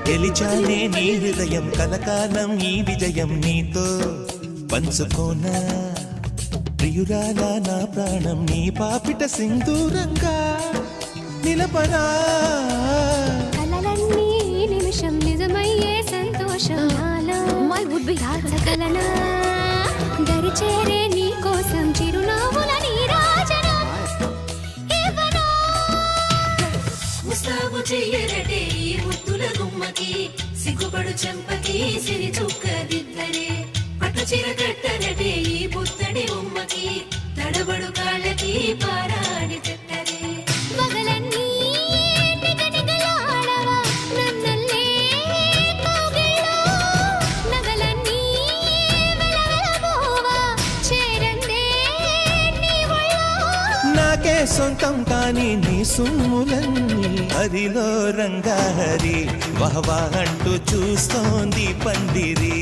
గెలిచానే నీ హృదయం కలకాలం ఈ విజయం నీతో పంచుకోనా ప్రియురాలా నా ప్రాణం నీ పాపిట సింధూరంగా నిలపరా కలలన్నీ నిమిషం నిజమయ్యే సంతోషం నాలో దాచగలనా దరిచేరే నీ కోసం చిరునవ్వుల నీరాజనం ఇవ్వనా ముస్తాబు చెయ్యరటే ఈ ముద్దుల గుమ్మకి సిగ్గుపడు చెంపకి సిరి చుక్కదిద్దరే పట్టు చీర కట్టరటే ఈ బుద్ధడి బొమ్మకి తడబడు కాళ్ళకి పారాడి చెట్టరే పగలన్నీ టికటికలాడవా నన్నల్లే కోగిళ్ళో నగలన్నీ వెలవెలబోవా చేరందే నీ ఒళ్ళో నాకే సొంతం కాని నీ సుమ్ములన్నీ హరిలో రంగాహరి వహవా అంటూ చూస్తోంది పందిరి